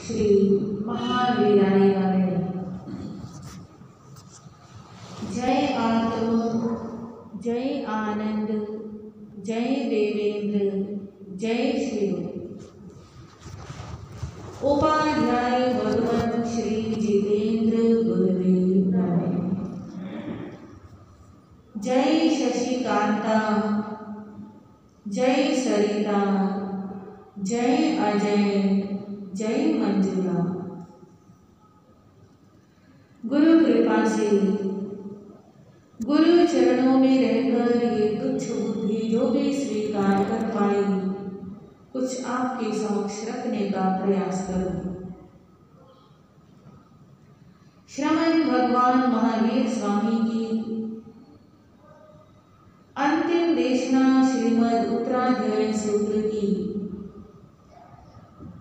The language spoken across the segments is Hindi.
श्री महावीराय नमः। जय आत्म, जय आनंद, जय देवेंद्र, जय शिव। उपाध्याय भगवान श्री जितेंद्र गुरुदेव नमः। जय शशिकांता, जय सरिता, जय अजय, जय मंजुला। गुरु कृपा से गुरु चरणों में रहकर ये तुच्छ बुद्धि जो भी स्वीकार कर पाई, कुछ आपके समक्ष रखने का प्रयास करूं। श्रमण भगवान महावीर स्वामी की अंतिम देशना श्रीमद् उत्तराध्याय सूत्र की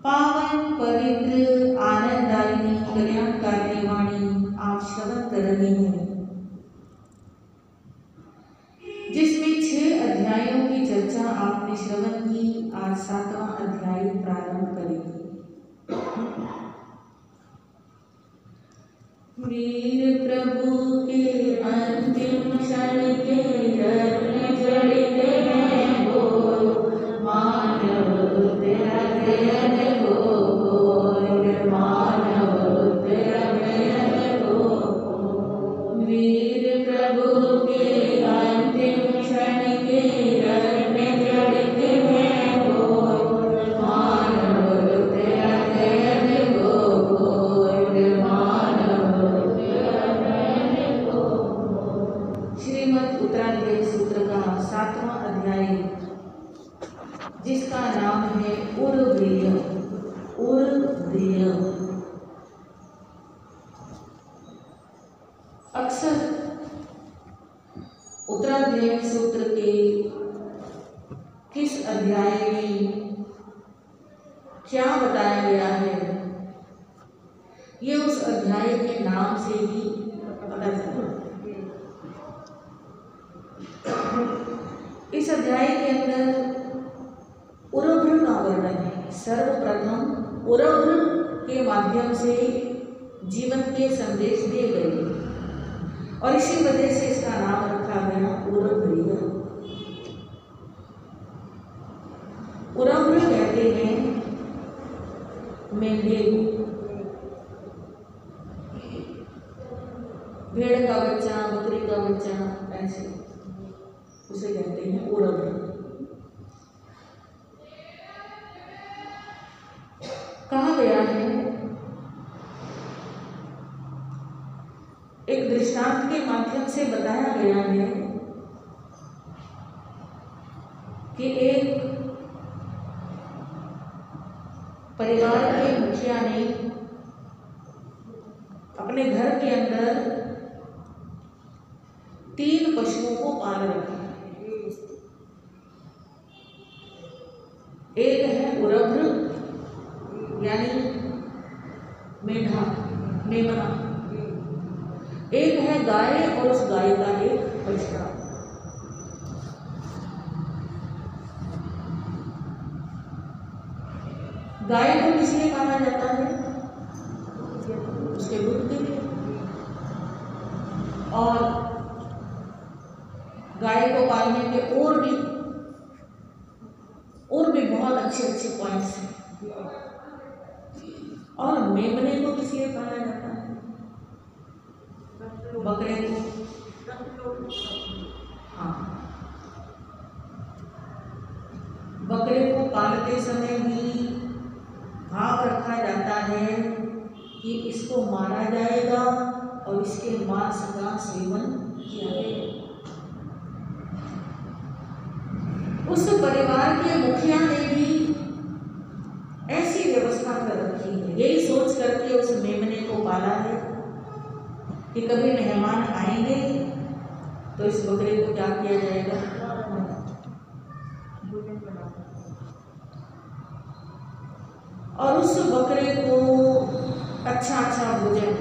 पावन पवित्र आनंददायिनी कल्याणकारिणी वाणी आप श्रवण कर रहे हैं, जिसमें 6 अध्यायों की चर्चा आपने श्रवण की। आज 7वां अध्याय प्रारंभ करेंगे। वीर प्रभु के अंतिम क्षण के रत्न जड़ते हैं बोल, मानव तेरा दयन बोल, मानव तेरा दयन बोल। वीर प्रभु के अंतिम क्षण के रत्न जड़ते हैं बोल, मानव तेरा दयन बोल, मानव तेरा दयन बोल। श्रीमद् उत्तराध्याय सूत्र का 7वां अध्याय, जिसका नाम है उर्ध्रेय। उर्ध्रेय अक्सर उत्तराध्याय सूत्र के किस अध्याय में क्या बताया गया है, ये उस अध्याय के नाम से ही पता चलता है। इस अध्याय के अंदर उर्ध्र का वर्णन है। सर्वप्रथम उर्ध्र के माध्यम से जीवन के संदेश दिए गए और इसी वजह से इसका नाम रखा गया उर्ध्रेय। उर्ध्र कहते हैं मेंढे, भेड़ का बच्चा, बकरी का बच्चा, ऐसे उसे कहते हैं उर्ध्र। कहा गया है, एक दृष्टांत के माध्यम से बताया गया है कि एक परिवार के मुखिया ने अपने घर के अंदर 3 पशुओं को पाल रखा है। एक है उर्ध्र यानी मेढा, मेमना। एक है गाय और उस गाय का एक बछड़ा। गाय को किस लिए पाला जाता है? उसके दूध के लिए। और गाय को पालने के और भी बहुत अच्छे अच्छे पॉइंट्स हैं। और मेमने को किस लिए पाला जाता है? बकरे को। हाँ, बकरे को पालते समय भी भाव रखा जाता है कि इसको मारा जाएगा और इसके मांस का सेवन किया जाएगा। उस परिवार के मुखिया ने भी ऐसी व्यवस्था कर रखी है, यही सोच करके उस मेमने को पाला है कि कभी मेहमान आएंगे तो इस बकरे को क्या किया जाएगा? और उस बकरे को अच्छा अच्छा भोजन,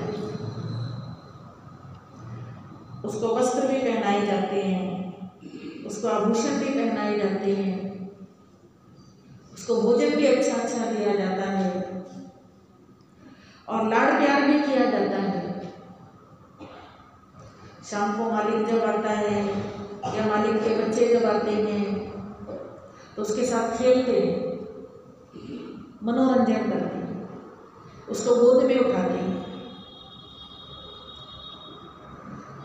उसको वस्त्र भी पहनाए जाते हैं, उसको आभूषण भी पहनाए जाते हैं, उसको भोजन भी अच्छा अच्छा दिया जाता है। और लाड़ प्यार भी किया जाता है। शाम को मालिक जब आता है या मालिक के बच्चे जब आते हैं तो उसके साथ खेलते हैं, मनोरंजन करते हैं, उसको गोद में उठाते हैं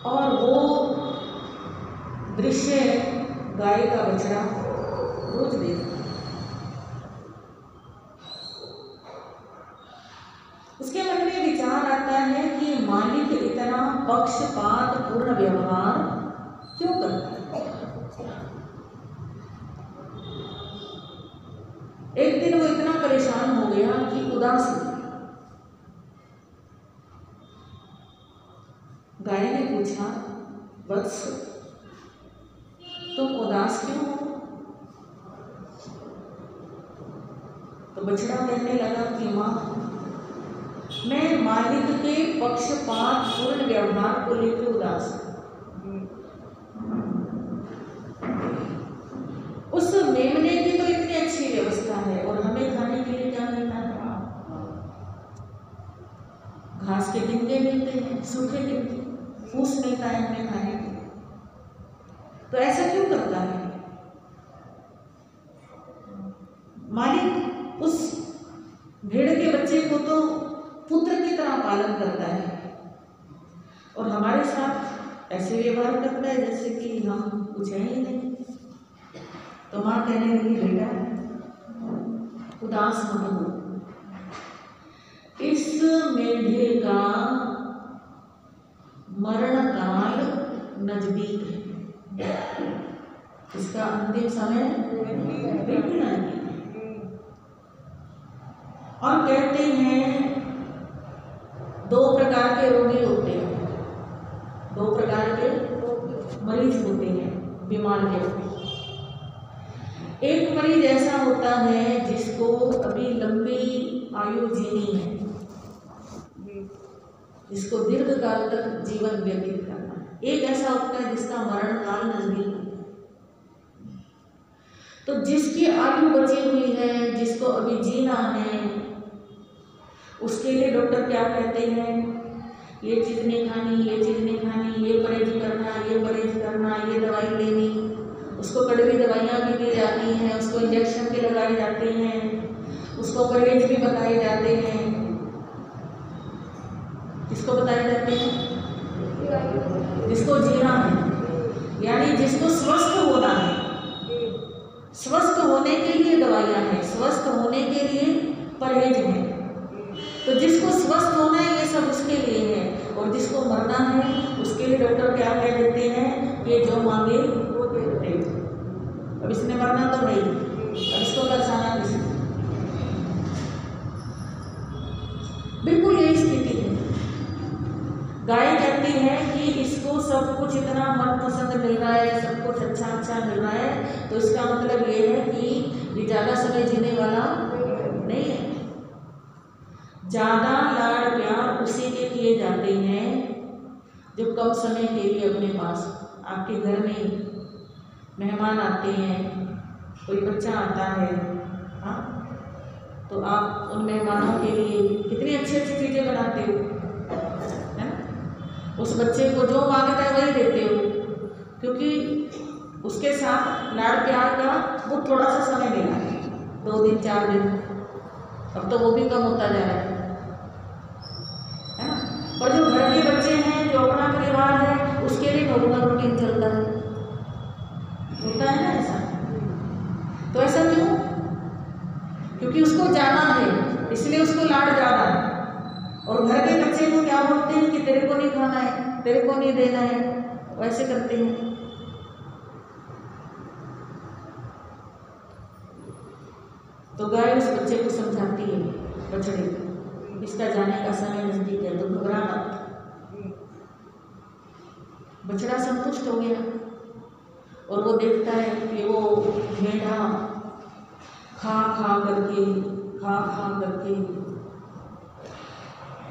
और वो दृश्य गाय का बछड़ा रोज देखता है। उसके मन में विचार आता है कि मालिक इतना पक्षपात पूर्ण व्यवहार क्यों करता है। एक दिन वो इतना परेशान हो गया कि उदास हो गया। गाय ने पूछा, वत्स तुम उदास क्यों हो? तो बछड़ा कहने लगा कि माँ, मैं मालिक के पक्षपात पूर्ण व्यवहार को लेकर उदास हूं। उस मेमने की तो इतनी अच्छी व्यवस्था है और हमें खाने के लिए क्या मिलता है? घास के डिंगे मिलते हैं, सूखे डिंगे, फूस मिलता है हमें खाने के लिए। तो ऐसा क्यों करता है? मालिक उस भेड़ के बच्चे को तो पुत्र की तरह पालन करता है और हमारे साथ ऐसे व्यवहार करता है जैसे कि हम कुछ है ही नहीं। तो माँ कहने लगी, बेटा उदास मत हो, इस मेढे का मरण काल नजदीक है, इसका अंतिम समय बिल्कुल नजदीक है। और कहते हैं 2 प्रकार के रोगी होते हैं, 2 प्रकार के मरीज होते हैं, बीमार व्यक्ति। एक मरीज ऐसा होता है जिसको अभी लंबी आयु जीनी है, जिसको दीर्घ काल तक जीवन व्यतीत करना है। एक ऐसा होता है जिसका मरण काल नजदीक है। तो जिसकी आयु बची हुई है, जिसको अभी जीना है, उसके लिए डॉक्टर क्या कहते हैं? ये चीज़ नहीं खानी, ये चीज़ नहीं खानी, ये परहेज करना, ये परहेज करना, ये दवाई लेनी। उसको कड़वी दवाइयाँ भी दी जाती हैं, उसको इंजेक्शन भी लगाए जाते हैं, उसको परहेज भी बताए जाते हैं। किसको बताए जाते हैं? जिसको जीना है, यानी जिसको स्वस्थ होना है। स्वस्थ होने के लिए दवाइयाँ हैं, स्वस्थ होने के लिए परहेज है। तो जिसको स्वस्थ होना है ये सब उसके लिए है, और जिसको मरना है उसके लिए डॉक्टर क्या कह देते हैं कि जो मांगे वो दे दे। अब इसने मरना तो नहीं, अब इसको बचाना किसी। बिल्कुल यही स्थिति है। गाय कहती है कि इसको सब कुछ इतना मनपसंद मिल रहा है, सब कुछ अच्छा अच्छा मिल रहा है, तो इसका मतलब ये है कि ये ज़्यादा समय जीने वाला नहीं है। ज़्यादा लाड़ प्यार उसी के किए जाते हैं जो कम समय के लिए अपने पास। आपके घर में मेहमान आते हैं, कोई बच्चा आता है, हाँ, तो आप उन मेहमानों के लिए कितनी अच्छी अच्छी चीज़ें बनाते हो, है ना? उस बच्चे को जो मांगता है वही देते हो, क्योंकि उसके साथ लाड़ प्यार का वो थोड़ा सा समय मिला है, 2 दिन 4 दिन, अब तो वो भी कम होता जा रहा है ना? और जो घर के बच्चे हैं, जो अपना परिवार है, उसके लिए नॉर्मल रूटीन चलता है, होता है ना ऐसा? तो ऐसा क्यों? क्योंकि उसको जाना है, इसलिए उसको लाड़ ज़्यादा है। और घर के बच्चे को क्या बोलते हैं कि तेरे को नहीं खाना है, तेरे को नहीं देना है, वैसे करते हैं। तो गाय उस बच्चे को समझाती है, बछड़े को, इसका जाने का समय नजदीक है, तो घबरा मत। बछड़ा संतुष्ट हो गया और वो देखता है कि वो मेढा खा खा करके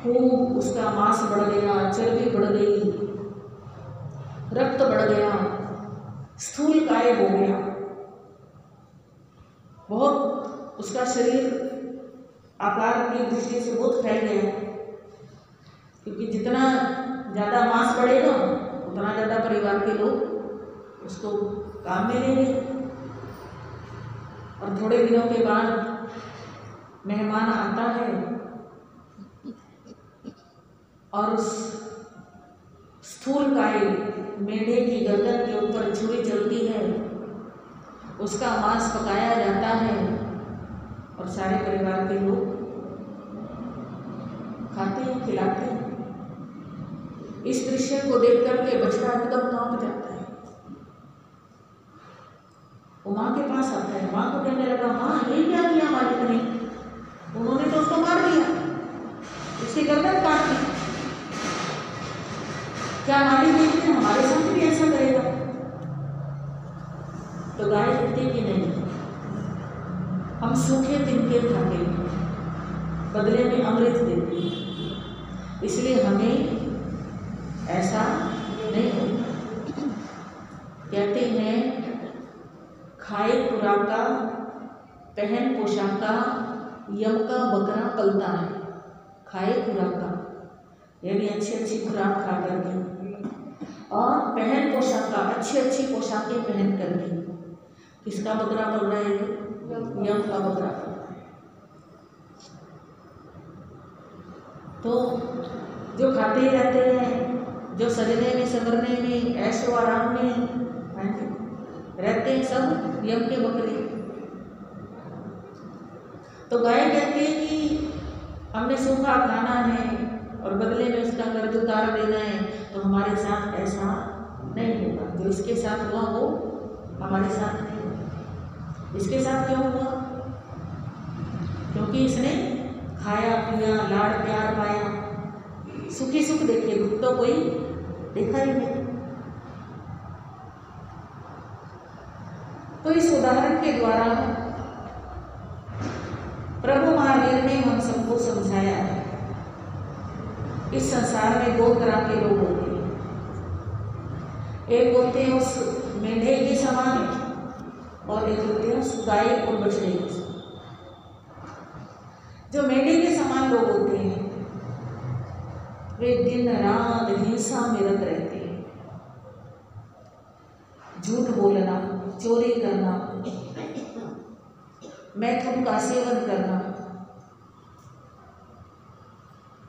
खूब उसका मांस बढ़ गया, चर्बी बढ़ गई, रक्त बढ़ गया, स्थूल काय हो गया, बहुत उसका शरीर आकार की दृष्टि से बहुत फैल गया। क्योंकि जितना ज़्यादा मांस बढ़ेगा उतना ज़्यादा परिवार के लोग उसको काम में लेंगे। और थोड़े दिनों के बाद मेहमान आता है और उस स्थूलकाय मेढे की गर्दन के ऊपर छुरी चलती है, उसका मांस पकाया जाता है और सारे परिवार के लोग खाते हैं, खिलाते हैं। इस दृश्य को देख करके बछड़ा एकदम कांप जाता है। वो माँ के पास आता है, माँ को कहने लगा, माँ ये क्या किया मालिक ने? उन्होंने तो उसको मार दिया, उसकी गर्दन काट दी। क्या मालिक देखते हमारे साथ भी ऐसा करेगा? तो गाय कहती कि नहीं, हम सूखे तिनके खाते हैं, बदले में अमृत देते हैं, इसलिए हमें ऐसा नहीं होता। कहते हैं खाए खुराक का, पहन पोशाक का, यम का बकरा पलता है। खाए खुराक का यानी अच्छी अच्छी खुराक खा करके, और पहन पोशाक का, अच्छी अच्छी पोशाकें पहन करके। किसका बकरा पल रहा है? यम का बकरा पल रहा है। तो जो खाते ही रहते हैं, जो सजने में संवरने में ऐशो आराम में रहते हैं, सब यम के बकरे। तो गाय कहती है कि हमने सूखा खाना है और बदले में उसका कर्ज उतार देना है, तो हमारे साथ ऐसा नहीं होगा। जो इसके साथ हुआ वो हमारे साथ नहीं हुआ। इसके साथ क्यों हुआ? क्योंकि इसने खाया पिया, लाड़ प्यार पाया, सुखी सुख देखे, दुख तो कोई देखा ही नहीं। तो इस उदाहरण के द्वारा प्रभु महावीर ने हम सबको समझाया है, इस संसार में दो तरह के लोग होते हैं। एक होते हैं उस मेढे के समान और एक होते हैं उस गाय और बछड़े के समान। जो मेढे के समान लोग होते हैं वे दिन रात हिंसा में रत रहते हैं। झूठ बोलना, चोरी करना, मैथुन का सेवन करना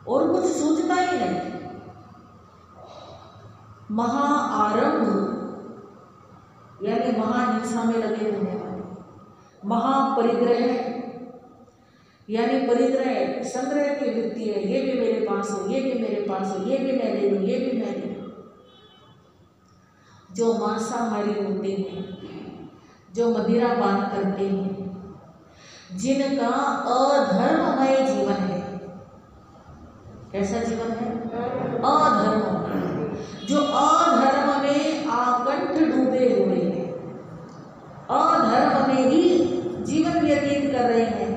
और कुछ सूझता ही नहीं। महाआरंभ यानी महाहिंसा में लगे रहने वाले, महापरिग्रह यानी परिग्रह, संग्रह की वृत्ति है, ये भी मेरे पास हो, ये भी मेरे पास हो, ये भी मैं ले लूं, ये भी मैं ले लूं। जो मांसाहारी होते हैं, जो मदिरा पान करते हैं, जिनका अधर्ममय जीवन है। कैसा जीवन है? अधर्म। जो अधर्म में आकंठ डूबे हुए हैं, अधर्म में ही जीवन व्यतीत कर रहे हैं।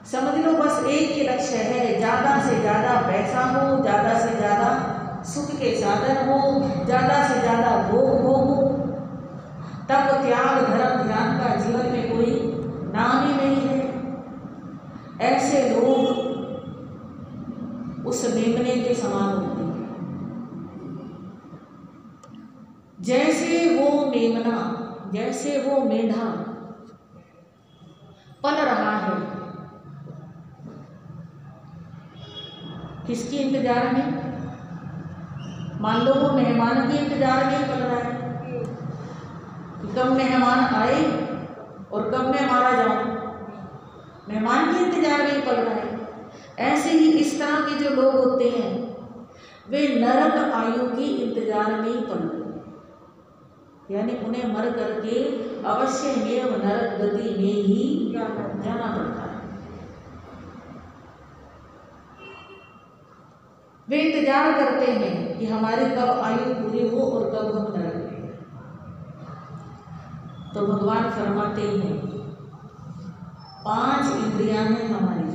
समझ लो बस एक ही लक्ष्य है, ज़्यादा से ज़्यादा पैसा हो, ज़्यादा से ज़्यादा सुख के साधन हो, ज़्यादा से ज़्यादा भोग हो, तब त्याग धर्म ध्यान का जीवन में कोई नाम ही नहीं है। ऐसे लोग उस मेमने के समान होते हैं। जैसे वो मेमना, जैसे वो मेढा पल रहा है, किसकी इंतजार में? मान लो वो मेहमान के इंतजार में पल रहा है कि कब मेहमान आए और कब मैं मारा जाऊं। मेहमान के इंतजार में पल रहा है। ऐसे ही इस तरह के जो लोग होते हैं वे नरक आयु की इंतजार में ही पल रहे हैं, यानी उन्हें मर करके अवश्य एवं नरक गति में ही जाना पड़ता है। वे इंतजार करते हैं कि हमारी कब आयु पूरी हो और कब हम नरक में। तो भगवान फरमाते हैं 5 इंद्रियां हैं हमारी,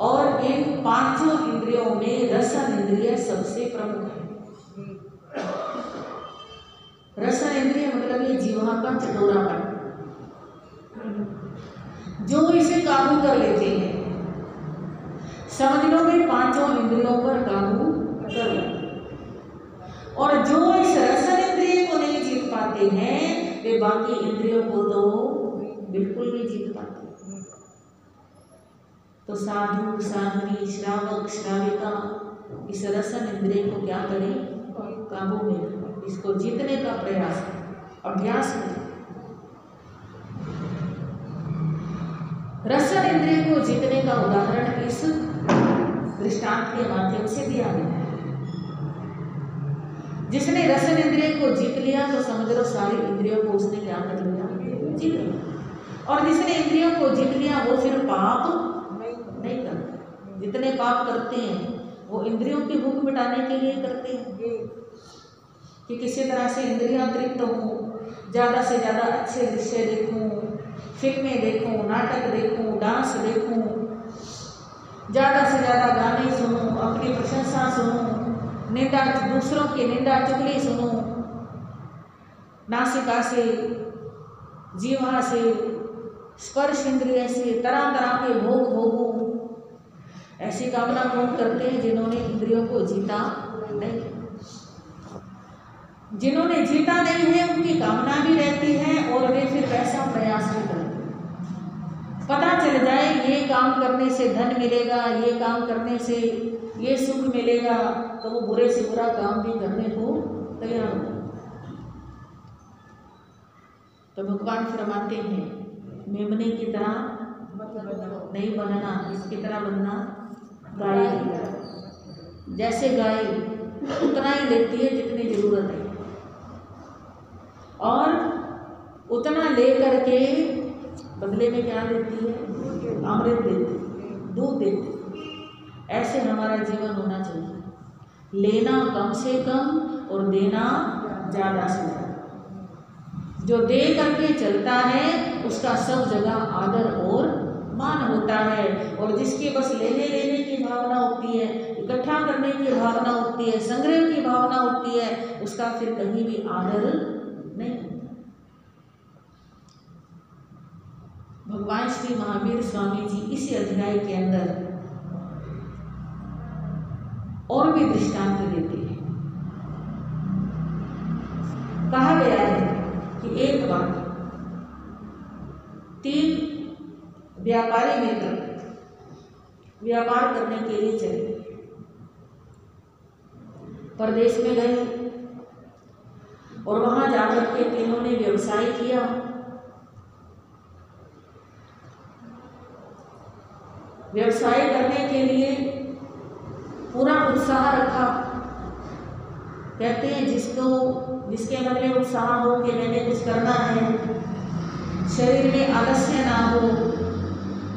और इन 5 इंद्रियों में रसन इंद्रिय सबसे प्रमुख है। रसन इंद्रिय मतलब ये जीवा का चटोरापन, जो इसे काबू कर लेते हैं। समझ लो वे पांचों इंद्रियों पर काबू कर लो। और जो इस रसन इंद्रिय को नहीं जीत पाते हैं वे बाकी इंद्रियों को तो बिल्कुल नहीं जीत पाते। तो साधु साध्वी श्रावक श्राविका इस रसन इंद्रिय को क्या करें? काबू में रखें, इसको जीतने का प्रयास करें, अभ्यास करें। रसन इंद्रिय को जीतने का उदाहरण इस दृष्टांत के माध्यम से दिया गया है। जिसने रसन इंद्रिय को जीत लिया तो समझ लो सारी इंद्रियों को उसने क्या कर लिया? जीत लिया। और जिसने इंद्रियों को जीत लिया वो फिर पाप नहीं करता। जितने पाप करते हैं वो इंद्रियों की भूख मिटाने के लिए करते हैं कि किसी तरह से इंद्रियां तृप्त हों, ज़्यादा से ज़्यादा अच्छे दृश्य देखूं, फिल्में देखूं, नाटक देखूं, डांस देखूं, ज़्यादा से ज़्यादा गाने सुनूं, अपनी प्रशंसा सुनूं, निंदा दूसरों की निंदा चुगली सुनूं, नासिका से, जीवा से, स्पर्श इंद्रिय से तरह तरह के भोग भोगूं। ऐसी कामना कौन करते हैं? जिन्होंने इंद्रियों को जीता नहीं। जिन्होंने जीता नहीं है उनकी कामना भी रहती है और वे फिर वैसा प्रयास भी करते हैं। पता चल जाए ये काम करने से धन मिलेगा, ये काम करने से ये सुख मिलेगा, तो वो बुरे से बुरा काम भी करने को तैयार हो। तो भगवान फरमाते हैं मेमने की तरह नहीं बनना, इसकी तरह बनना गाय की तरह। जैसे गाय उतना ही लेती है जितनी जरूरत है और उतना ले करके बदले में क्या देती है? अमृत देती है, दूध देती है। ऐसे हमारा जीवन होना चाहिए, लेना कम से कम और देना ज़्यादा से ज़्यादा। जो दे करके चलता है उसका सब जगह आदर और मान होता है, और जिसकी बस लेने लेने की भावना होती है, इकट्ठा करने की भावना होती है, संग्रह की भावना होती है, उसका फिर कहीं भी आदर नहीं। भगवान श्री महावीर स्वामी जी इसी अध्याय के अंदर और भी दृष्टांत देते हैं। कहा गया है कि एक बार 3 व्यापारी मित्र व्यापार करने के लिए चले, परदेश में गए और वहां जाकर के तीनों ने व्यवसाय किया। व्यवसाय करने के लिए पूरा उत्साह रखा। कहते हैं जिसके मन में उत्साह हो कि मैंने कुछ करना है, शरीर में आलस्य ना हो,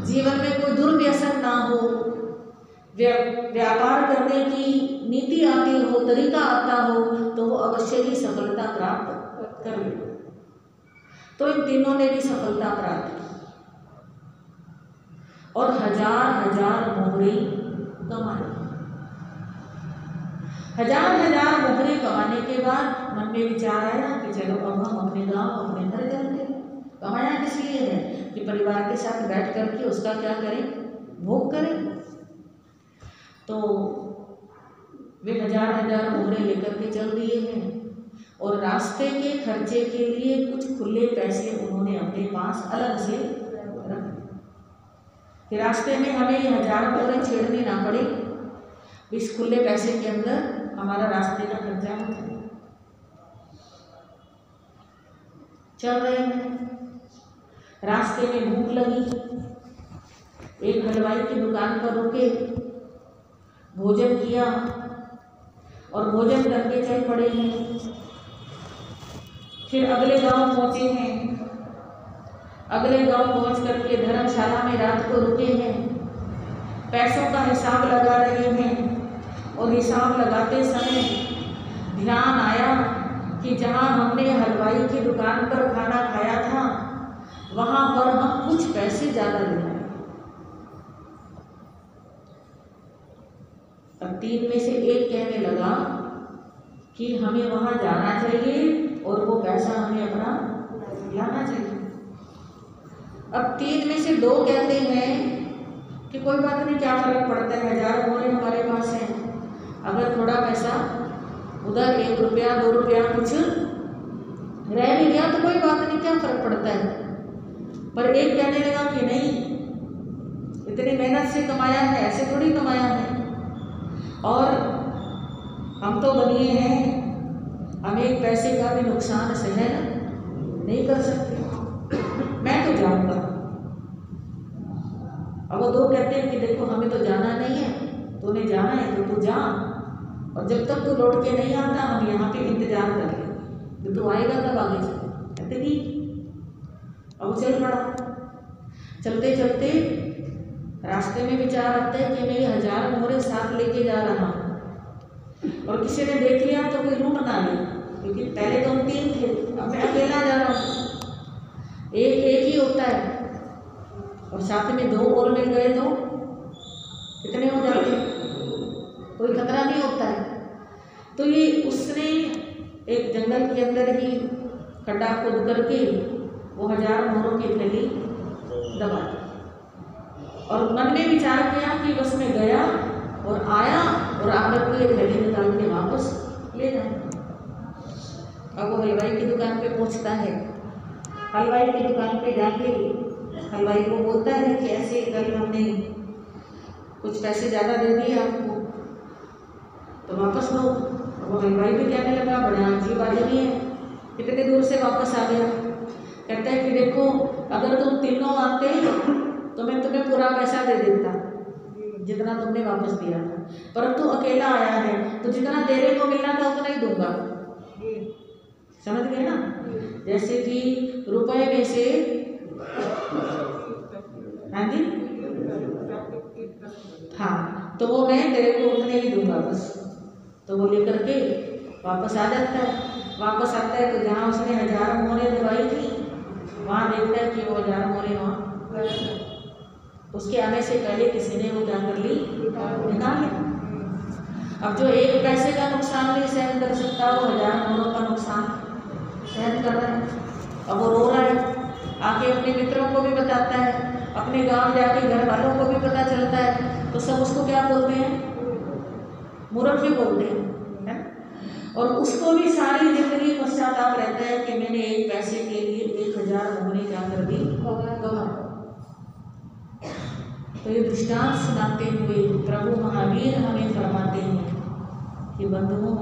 जीवन में कोई दुर्व्यसन ना हो, व्यापार करने की नीति आती हो, तरीका आता हो, तो वो अवश्य ही सफलता प्राप्त कर ले। तो इन तीनों ने भी सफलता प्राप्त की और हजार मोहरे कमाए। हजार मोहरे कमाने के बाद मन में विचार आया कि चलो अब हम अपने गांव अपने घर चलते हैं। कमाया किस लिए है? कि परिवार के साथ बैठ करके उसका क्या करें? भोग करें। तो वे हजार मोहरे लेकर के चल दिए हैं और रास्ते के खर्चे के लिए कुछ खुले पैसे उन्होंने अपने पास अलग से रखे कि रास्ते में हमें 1000 मोहरे छेड़नी ना पड़े, इस खुले पैसे के अंदर हमारा रास्ते का खर्चा हो जाए। चल रहे हैं, रास्ते में भूख लगी, एक हलवाई की दुकान पर रुके, भोजन किया और भोजन करके चल पड़े हैं। फिर अगले गांव पहुंचे हैं, अगले गांव पहुंच करके धर्मशाला में रात को रुके हैं, पैसों का हिसाब लगा रहे हैं और हिसाब लगाते समय ध्यान आया कि जहां हमने हलवाई की दुकान पर खाना खाया था वहां पर हम कुछ पैसे ज़्यादा ले आए। अब 3 में से एक कहने लगा कि हमें वहां जाना चाहिए और वो पैसा हमें अपना लाना चाहिए। अब 3 में से 2 कहते हैं कि कोई बात नहीं, क्या फर्क पड़ता है, 1000 मोहरे हमारे पास हैं, अगर थोड़ा पैसा उधर 1 रुपया 2 रुपया कुछ रह भी गया तो कोई बात नहीं, क्या फर्क पड़ता है। पर एक कहने लगा कि नहीं, इतनी मेहनत से कमाया है, ऐसे थोड़ी कमाया है, और हम तो बनिए हैं, हम एक पैसे का भी नुकसान सहन नहीं कर सकते, मैं तो जाऊंगा। अब वो 2 कहते हैं कि देखो हमें तो जाना नहीं है, तूने जाना है तो तू जा, और जब तक तू लौट के नहीं आता हम यहाँ पे इंतजार कर रहे, जब तू आएगा तब आगे चल। कहते कि अब चल पड़ा। चलते चलते रास्ते में विचार आता है कि मैं ये 1000 मोहरे साथ लेके जा रहा हूँ, और किसी ने देख लिया तो कोई लूट ना ले, क्योंकि पहले तो हम 3 थे, अब मैं अकेला जा रहा हूँ, एक ही होता है, और साथ में 2 और मिल गए तो कितने हो जाते, कोई खतरा नहीं होता है। तो ये उसने एक जंगल के अंदर ही खड्डा खोद करके वो 1000 मोहरों की थैली दबा दी, और मन में विचार किया कि बस मैं गया और आया और आकर को ये थैली निकाल के वापस ले जाऊँ। अब वो हलवाई की दुकान पे पहुँचता है, हलवाई की दुकान पे जाके हलवाई को बोलता है कि ऐसे कल हमने कुछ पैसे ज़्यादा दे दिए आपको, तो वापस दो। वो हलवाई भी कहने लगा, बड़ा अजीब आदमी है, कितने दूर से वापस आ गया। कहता है कि देखो, अगर तुम तीनों आते तो मैं तुम्हें पूरा पैसा दे देता जितना तुमने वापस दिया था, परंतु अकेला आया है तो जितना तेरे को मिलना था उतना ही दूंगा। समझ गए ना? जैसे कि रुपए में से, हाँ जी, हाँ, तो वो मैं तेरे को उतने ही दूंगा बस। तो वो लेकर के वापस आ जाता है। वापस आता है तो जहाँ उसने 1000 मोहरे दबाई थी वहाँ देखता है कि वो 1000 मोहरे वहाँ, उसके आने से पहले किसी ने वो क्या कर ली, निकाल ली। अब जो एक पैसे का नुकसान नहीं सहन कर सकता, वो 1000 मोहरों का नुकसान सहन कर रहा है। अब वो रो रहा है, आके अपने मित्रों को भी बताता है, अपने गांव जाके घर वालों को भी पता चलता है, तो सब उसको क्या बोलते हैं, मूर्ख ही बोलते हैं, है? और उसको भी सारी जिंदगी पश्चाताप रहता है कि मैंने एक पैसे के लिए 1000 मोहरे क्या कर दी, गवा। तो ये दृष्टांत सुनाते हुए प्रभु महावीर हमें फरमाते हैं कि बंधुओं,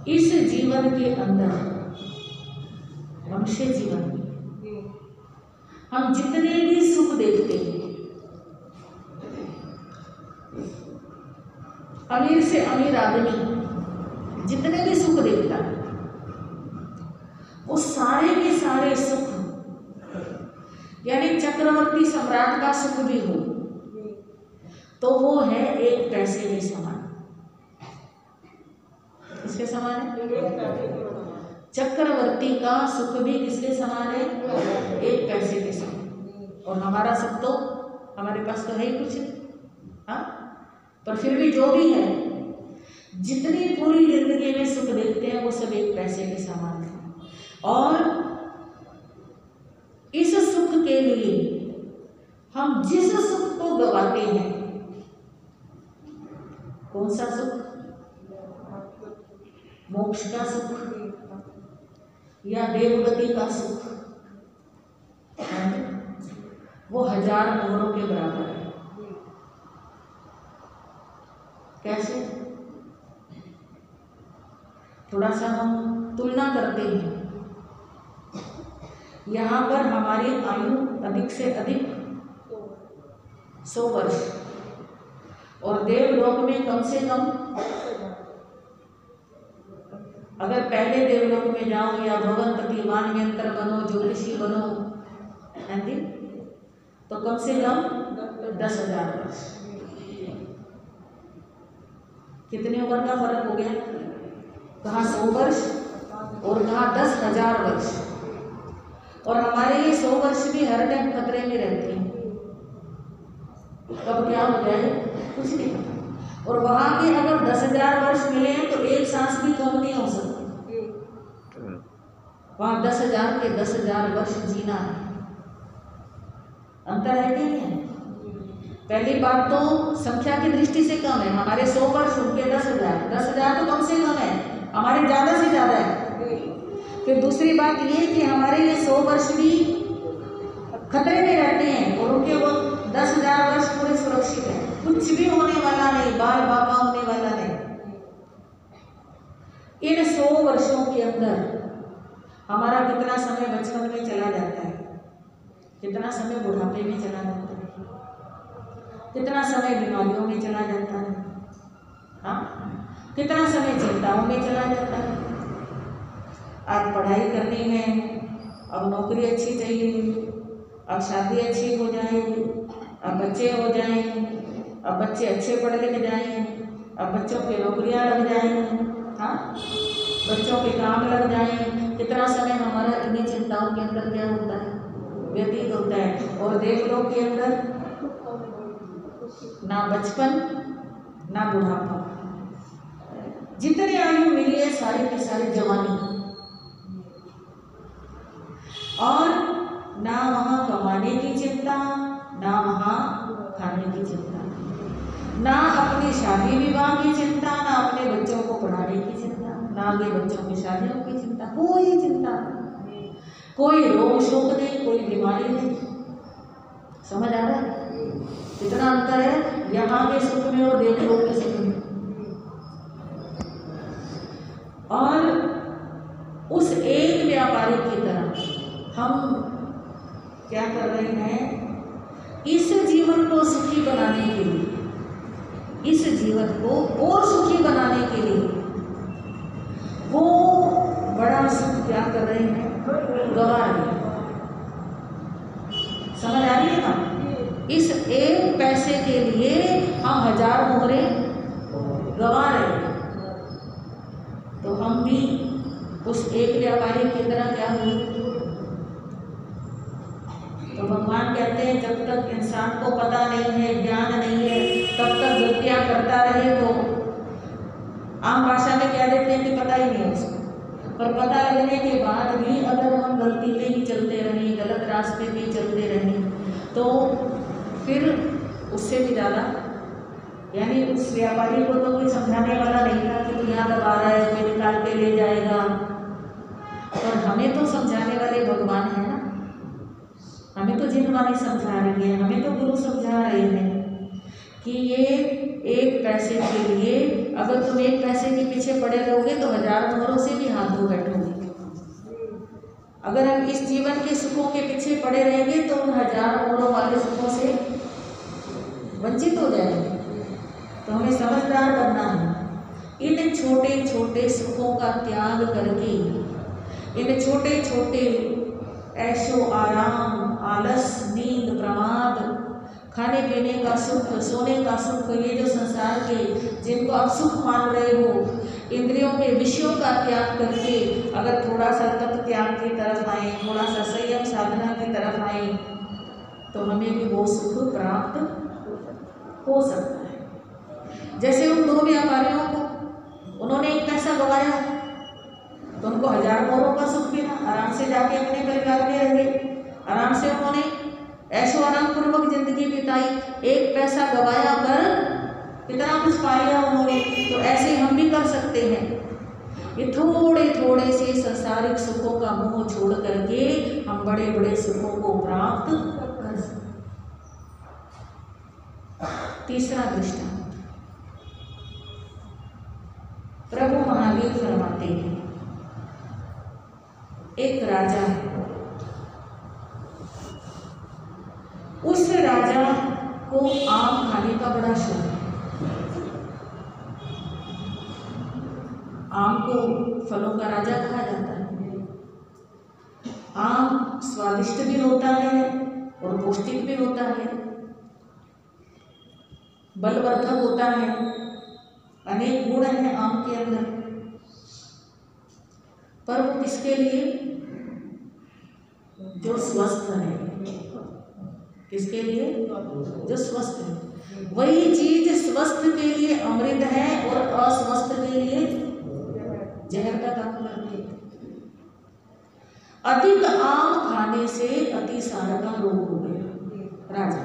इस जीवन के अंदर, मनुष्य जीवन में हम जितने भी सुख देखते हैं, अमीर से अमीर आदमी जितने भी सुख देखता है, वो सारे के सारे सुख, यानी चक्रवर्ती सम्राट का सुख भी हो तो वो है एक पैसे के समान। किसके समान है? चक्रवर्ती का सुख भी किसके समान है? एक पैसे के समान। और हमारा सुख तो हमारे पास तो है ही कुछ, हाँ, पर फिर भी जो भी है, जितनी पूरी जिंदगी में सुख देखते हैं वो सब एक पैसे के समान है। और इस सुख के लिए हम जिस सुख को गवाते हैं, कौन सा सुख? मोक्ष का सुख या देवगति का सुख, वो 1000 मोहरों के बराबर है। कैसे? थोड़ा सा हम तुलना करते हैं। यहाँ पर हमारी आयु अधिक से अधिक 100 वर्ष, और देवलोक में कम से कम, अगर पहले देवलोक में जाओ या भगवनपति मानव्यंतर बनो, ज्योतिषी बनो, है जी, तो कम से कम 10,000 वर्ष। कितनी उम्र का फर्क हो गया? कहाँ 100 वर्ष और कहाँ 10,000 वर्ष। और हमारे ये 100 वर्ष भी हर टाइम खतरे में रहते हैं, कब क्या हो जाए कुछ नहीं पता। और वहाँ के अगर 10,000 वर्ष मिले हैं तो एक सांस भी कम नहीं हो सकती। वहाँ 10,000 के 10,000 वर्ष जीना है। अंतर है कि नहीं है? पहली बात तो संख्या की दृष्टि से कम है, हमारे 100 वर्ष उनके 10,000, 10,000 तो कम से कम है, हमारे ज़्यादा से ज़्यादा है। फिर दूसरी बात ये कि हमारे ये 100 वर्ष भी खतरे में रहते हैं और उनके वो 10,000 वर्ष पूरे सुरक्षित है, कुछ भी होने वाला नहीं, बाल बाबा होने वाला नहीं। इन 100 वर्षों के अंदर हमारा कितना समय बचपन में चला जाता है, कितना समय बुढ़ापे में चला जाता है, कितना समय बीमारियों में चला जाता है, हाँ, कितना समय चिंताओं में चला जाता है। आज पढ़ाई करनी है, अब नौकरी अच्छी चाहिए, अब शादी अच्छी हो जाएगी, अब बच्चे हो जाएंगे, अब बच्चे अच्छे पढ़ लिख जाएंगे, अब बच्चों की नौकरियां लग जाएंगी, हाँ, बच्चों के काम लग जाएंगे। कितना समय हमारा इन्हीं चिंताओं के अंदर क्या होता है, व्यतीत होता है। और देवलोक के अंदर ना बचपन ना बुढ़ापा, जितनी आयु मिली है सारी की सारी जवानी, और ना वहाँ कमाने की चिंता, ना वहाँ खाने की चिंता, ना अपनी शादी विवाह की चिंता, ना अपने बच्चों को पढ़ाने की चिंता, ना आगे बच्चों की शादियों की चिंता, कोई चिंता नहीं, कोई रोग शोक नहीं, कोई बीमारी नहीं। समझ आ रहा है कितना अंतर है यहाँ के सुख में और देवलोक के सुख में। और उस एक व्यापारी की तरह हम क्या कर रहे हैं, इस जीवन को सुखी बनाने के लिए, इस जीवन को और सुखी बनाने के लिए वो बड़ा सुख क्या कर रहे हैं, गवा रहे हैं। समझ आ रही है ना? इस एक पैसे के लिए हम 1000 मोहरे गवा रहे हैं। तो हम भी उस एक व्यापारी की तरह क्या हुए। तो भगवान कहते हैं जब तक इंसान को पता नहीं है, ज्ञान नहीं है, तब तक गलतियां करता रहे। तो आम भाषा में कह देते हैं कि पता ही नहीं है उसको, पर पता लगने के बाद भी अगर हम गलती पे ही चलते रहें, गलत रास्ते पे ही चलते रहें, तो फिर उससे भी ज़्यादा, यानी उस व्यापारी को तो कोई समझाने वाला नहीं था कि तू यहाँ दबा रहा है, कोई निकाल के ले जाएगा। और हमें तो समझाने वाले भगवान है ना, हमें तो जिनवानी समझा रही है, हमें तो गुरु समझा रहे हैं कि ये एक पैसे के लिए, अगर तुम एक पैसे के पीछे पड़े रहोगे तो 1000 मोहरों से भी हाथ धो बैठोगे। अगर हम इस जीवन के सुखों के पीछे पड़े रहेंगे तो उन 1000 मोहरों वाले सुखों से वंचित हो जाएंगे। तो हमें समझदार बनना है। इन छोटे छोटे सुखों का त्याग करके, इन छोटे छोटे ऐशो आराम, आलस, नींद, प्रमाद, खाने पीने का सुख, सोने का सुख, ये जो संसार के जिनको आप सुख मान रहे हो, इंद्रियों के विषयों का त्याग करके अगर थोड़ा सा तप त्याग की तरफ आए, थोड़ा सा संयम साधना की तरफ आए, तो हमें भी वो सुख प्राप्त हो सकता है। जैसे उन 2 व्यापारियों को, उन्होंने एक पैसा गवाया तो उनको 1000 मोहरों का सुख मिला, आराम से जाके अपने परिवार में रहे, आराम से उन्होंने ऐशो आराम पूर्वक जिंदगी बिताई। एक पैसा गवाया पर कितना कुछ पाया उन्होंने। तो ऐसे हम भी कर सकते हैं। ये थोड़े थोड़े से सांसारिक सुखों का मोह छोड़ करके हम बड़े बड़े सुखों को प्राप्त कर सकते। तीसरा दृष्टांत प्रभु महावीर फरमाते हैं, एक राजा है, उस राजा को आम खाने का बड़ा शौक है। आम को फलों का राजा कहा जाता है। आम स्वादिष्ट भी होता है और पौष्टिक भी होता है, बलवर्धक होता है, अनेक गुण हैं आम के अंदर। पर वो किसके लिए? जो स्वस्थ है। किसके लिए? जो स्वस्थ है। वही चीज स्वस्थ के लिए अमृत है और अस्वस्थ के लिए जहर का काम करती है। अधिक आम खाने से अतिसार का रोग हो गया राजा।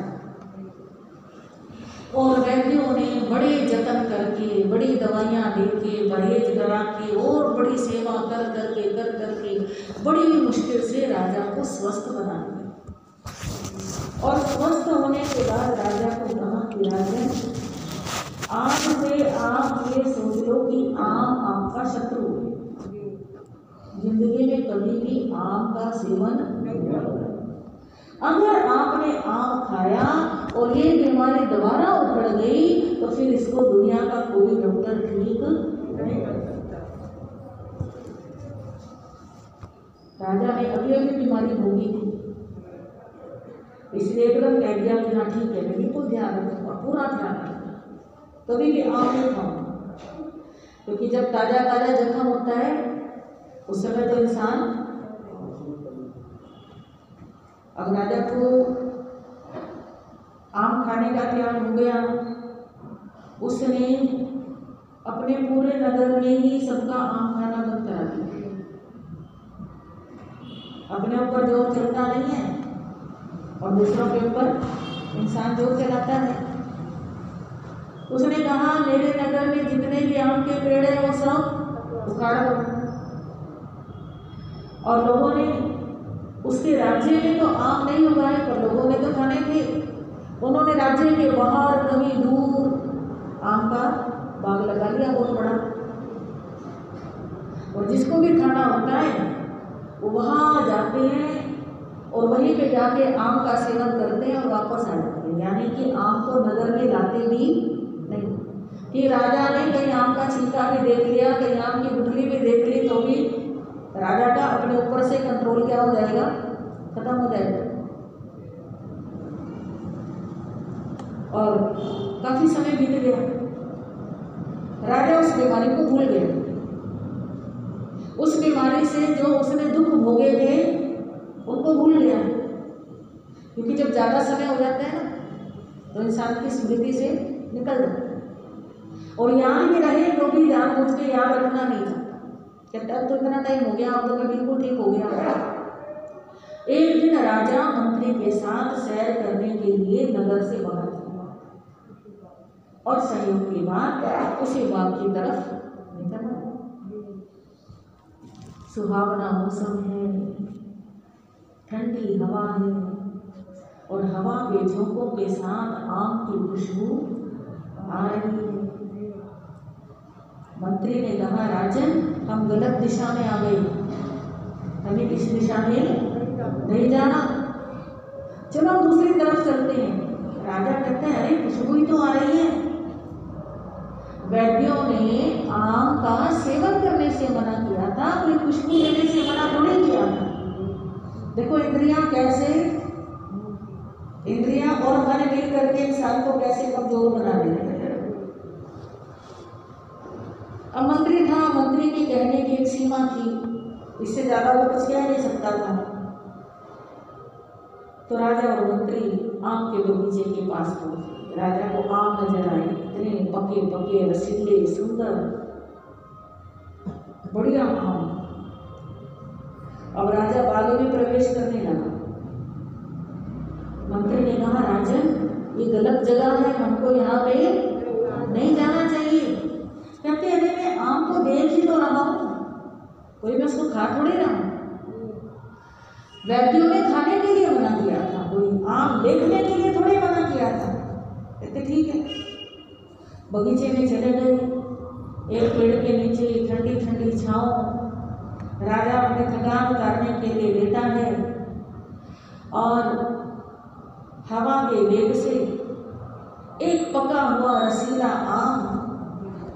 और वैद्यों ने बड़े जतन करके, बड़ी दवाइयाँ देके, परहेज करा के और बड़ी सेवा कर करके बड़ी मुश्किल से राजा को स्वस्थ बना दिया। और स्वस्थ होने के बाद राजा को कहा कि राजन, आज से आप ये सोच लो कि आम आपका शत्रु है, जिंदगी में कभी भी आम का सेवन नहीं करो। अगर आपने आम खाया और ये बीमारी दोबारा उखड़ गई तो फिर इसको दुनिया का कोई डॉक्टर ठीक नहीं कर सकता। राजा ने अभी अभी बीमारी भोगी थी, इसलिए एकदम कह दिया कि हाँ ठीक है, मैं बिल्कुल ध्यान रखूंगा, पूरा ध्यान रखूंगा, कभी भी आम नहीं खाऊंगा। क्योंकि जब ताजा ताजा जख्म होता है उस समय तो इंसान, अब राजा को आम खाने का ध्यान हो गया, उसने अपने पूरे नगर में ही सबका आम खाना बंद करा दिया। अपने ऊपर जोर चलता नहीं है और दूसरों के ऊपर इंसान जोर चलाता है। उसने कहा मेरे नगर में जितने भी आम के पेड़ हैं वो सब उखाड़ दो। और लोगों ने, उसके राज्य में तो आम नहीं उगाए पर लोगों ने तो खाने थे, उन्होंने राज्य के बाहर कहीं दूर आम का बाग लगा लिया बहुत बड़ा, और जिसको भी खाना होता है वो वहाँ जाते हैं और वहीं पे जाके आम का सेवन करते हैं और वापस आ जाते हैं। यानी कि आम को नगर में लाते भी नहीं कि राजा ने कहीं आम का छिलका भी देख लिया, कहीं आम की गुठली भी देख ली तो भी राजा का अपने ऊपर से कंट्रोल क्या हो जाएगा, खत्म हो जाएगा। और काफी समय बीत गया, राजा उस बीमारी को भूल गया। उस बीमारी से जो उसने दुख भोगे थे उनको भूल गया, क्योंकि जब ज्यादा समय हो जाता है ना तो इंसान की स्मृति से निकल जाता है और याद भी रहे तो भी जानबूझ के याद रखना नहीं चाहता। कहता अब तो इतना टाइम हो गया, अब तो मैं बिल्कुल ठीक हो गया। एक दिन राजा मंत्री के साथ सैर करने के लिए नगर से बाहर निकला और संयोग की बात उसी बाग की तरफ निकला। सुहावना मौसम है, ठंडी हवा है और हवा के झोंकों के साथ आम की खुशबू आ रही है। मंत्री ने कहा राजन, हम गलत दिशा में आ गए, हमें इस दिशा में नहीं जाना, चलो हम दूसरी तरफ चलते हैं। राजा कहते हैं अरे खुशबू ही तो आ रही है। वैद्यों ने आम का सेवन करने से मना किया था, कोई खुशबू लेने से मना थोड़ी किया था। देखो इंद्रियां कैसे, इंद्रियां और मन मिल करके इंसान को कैसे कमजोर बना देते हैं। अब मंत्री था, मंत्री की कहने की एक सीमा थी, इससे ज्यादा वो कुछ कह नहीं सकता था। तो राजा और मंत्री आम के बगीचे के पास पहुंचे। राजा को आम नजर आए, इतने पके पके रसीले सुंदर बढ़िया आम। अब राजा बाग में प्रवेश करने लगा। मंत्री ने कहा राजन ये गलत जगह है, हमको यहाँ पे नहीं जाना चाहिए। कहते अरे मैं आम को देख ही तो रहा हूँ, कोई मैं उसको खा थोड़ी रहा हूँ। वैद्यों ने खाने के लिए मना किया था, कोई आम देखने के लिए थोड़ी मना किया था। कहते ठीक है। बगीचे में चले गए, एक पेड़ के नीचे ठंडी ठंडी छांव। राजा अपनी थकान उतारने के लिए लेटा है और हवा के वेग से एक पका हुआ रसीला आम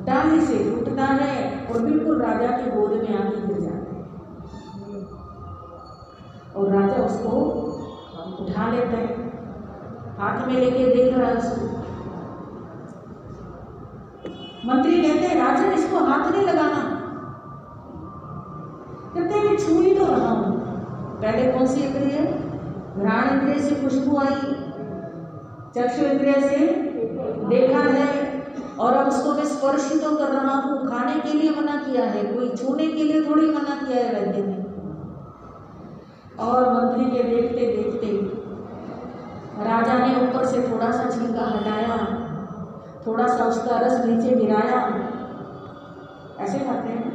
डाली से टूटता है और बिल्कुल राजा के गोद में आके गिर जाता है और राजा उसको उठा लेता है, हाथ में लेके देख रहा है उसको। मंत्री कहते हैं राजन इसको हाथ नहीं लगाना। कहते हैं मैं छू ही तो रहा हूं। पहले कौन सी इंद्रिय, घ्राण इंद्रिय से खुशबू आई, चक्षु इंद्रिय से देखा है और अब उसको मैं स्पर्श ही तो कर रहा हूँ। खाने के लिए मना किया है, कोई छूने के लिए थोड़ी मना किया है वैद्य ने। और मंत्री के देखते देखते राजा ने ऊपर से थोड़ा सा छिलका हटाया थोड़ा सा उसका रस नीचे गिराया, ऐसे खाते हैं।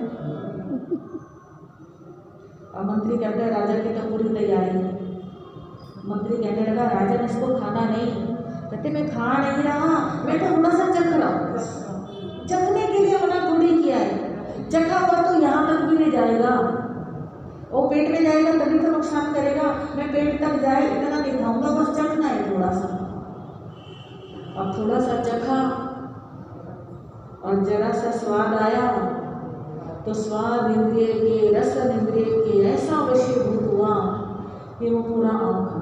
और मंत्री कहते हैं राजा की तो पूरी तैयारी है। मंत्री कहने लगा राजन इसको खाना नहीं। कहते मैं खा नहीं रहा, मैं तो थोड़ा सा चख रहा हूँ। चखने के लिए मना थोड़ी किया है, चखा हुआ तो यहाँ तक भी नहीं जाएगा, वो पेट में जाएगा तभी तो नुकसान करेगा। मैं पेट तक जाए इतना नहीं खाऊंगा, बस चखना है थोड़ा सा। अब थोड़ा सा चखा और जरा सा स्वाद आया तो स्वाद इंद्रिय के, रसन इंद्रिय के ऐसा वशीभूत हुआ कि वो पूरा आम खा।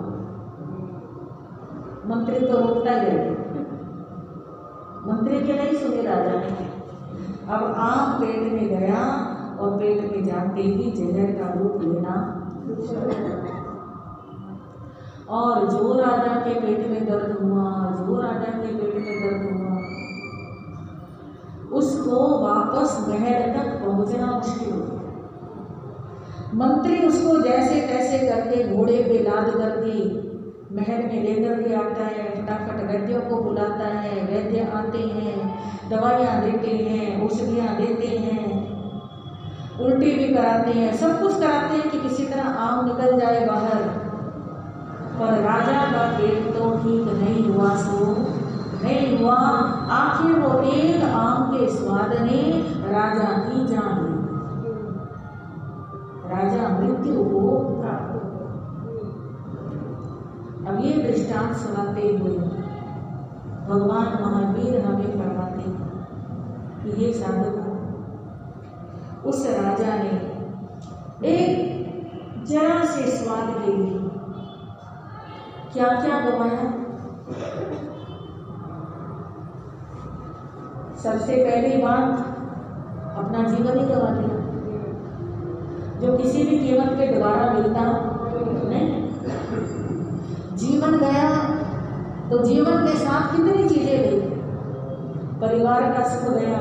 मंत्री तो रोकता गया, मंत्री के नहीं सुने राजा ने। अब आम पेट में गया और पेट में जाते ही जहर का रूप लेना, और जो राजा के पेट में दर्द हुआ, जो राजा के पेट में दर्द हुआ, उसको वापस महल तक पहुंचना मुश्किल हो गया। मंत्री उसको जैसे तैसे करके घोड़े पे लाद करके महल में लेकर के आता है, फटाफट वैद्यों को बुलाता है, वैद्य आते हैं, दवाइयाँ देते हैं, औषधियाँ देते हैं, उल्टी भी कराते हैं, सब कुछ कराते हैं कि किसी तरह आम निकल जाए बाहर। पर राजा का पेट तो ठीक नहीं हुआ, सो नहीं हुआ। आखिर वो एक आम के स्वाद ने राजा की जान ली, राजा मृत्यु को प्राप्त। अब ये दृष्टांत सुनाते हुए भगवान महावीर हमें फरमाते हैं कि ये साधक, उस राजा ने एक जरा से स्वाद के लिए क्या क्या गवाया। सबसे पहली बात, अपना जीवन ही गवा दिया, जो किसी भी कीमत पे दोबारा मिलता नहीं। जीवन गया तो जीवन के साथ कितनी चीजें गई, परिवार का सुख गया,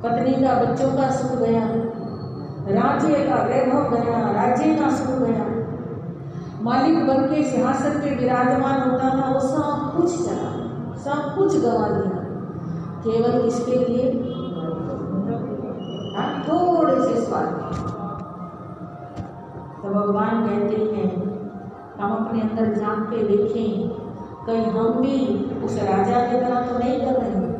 पत्नी का, बच्चों का सुख गया, राज्य का वैभव गया, राज्य का सुख गया, मालिक बन के सिंहासन पे विराजमान होता था, वो सब कुछ चला, सब कुछ गवा दिया। केवल किसके लिए? थोड़े से स्वाद। तो भगवान कहते हैं हम अपने अंदर झांक के देखें, कहीं हम भी उस राजा की तरह तो नहीं कर रहे हैं।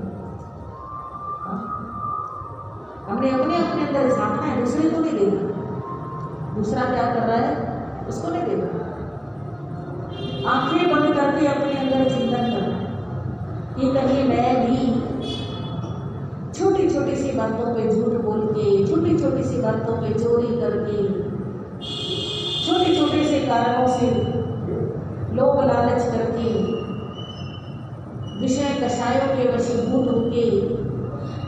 हमने अपने अपने अंदर झांकना है, दूसरे को नहीं देखना। दूसरा क्या कर रहा है उसको नहीं देखना, आंखें बंद करके अपने अंदर चिंतन करना कि कहीं मैं भी छोटी छोटी सी बातों पे झूठ बोल के, छोटी छोटी सी बातों पे चोरी करके, छोटे छोटे से कारणों से लोभ लालच करके, विषय कषायों के वशीभूत होके,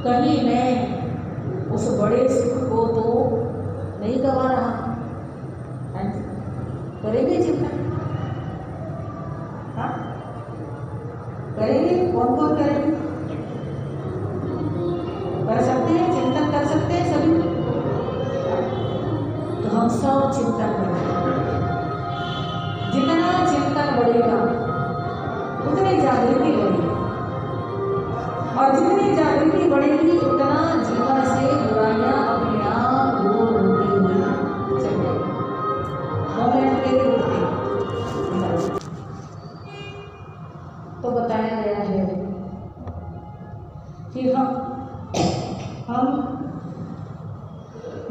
कहीं मैं उस बड़े सुख को तो नहीं गवा रहा। करेंगे चिंतन? हाँ करेंगे, कौन कौन करेंगे? कर सकते हैं, चिंतन कर सकते हैं सभी। तो हम सब चिंतन करें, जितना चिंतन बढ़ेगा उतनी जागृति बढ़ेगी, और जितनी जागृति बढ़ेगी उतना जीवन से बुराइयां अपने आप दूर होती हुई चलेगी। मोमेंट के लिए तो बताया गया है कि हम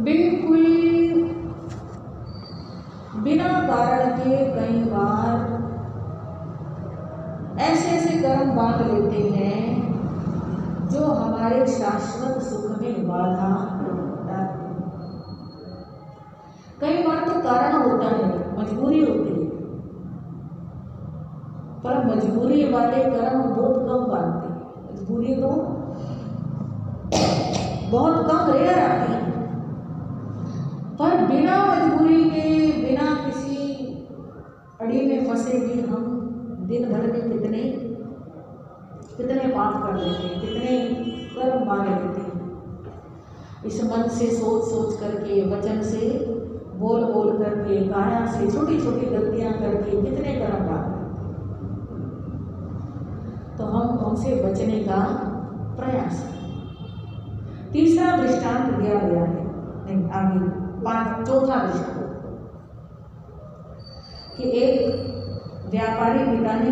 बिल्कुल बिना कारण के कई बार ऐसे ऐसे कर्म बांध लेते हैं जो हमारे शाश्वत सुख में बाधा डालते हैं। कई बार तो कारण होता है, मजबूरी होती है, पर मजबूरी वाले कर्म बहुत कम बांधते हैं। मजबूरी तो बहुत कम रेयर आती है, पर बिना मजबूरी के, बिना किसी अड़ी में फंसे भी हम दिन भर में कितने पाप कर लेते हैं, कितने कर्म बांध लेते हैं। इस मन से सोच सोच करके, वचन से बोल बोल करके, काया से छोटी छोटी गलतियां करके कितने कर्म बांध लेते हैं। तो हम उनसे बचने का प्रयास करें। तीसरा दृष्टांत दिया गया है, नहीं आगे चौथा दृष्टांत कि एक व्यापारी पिता ने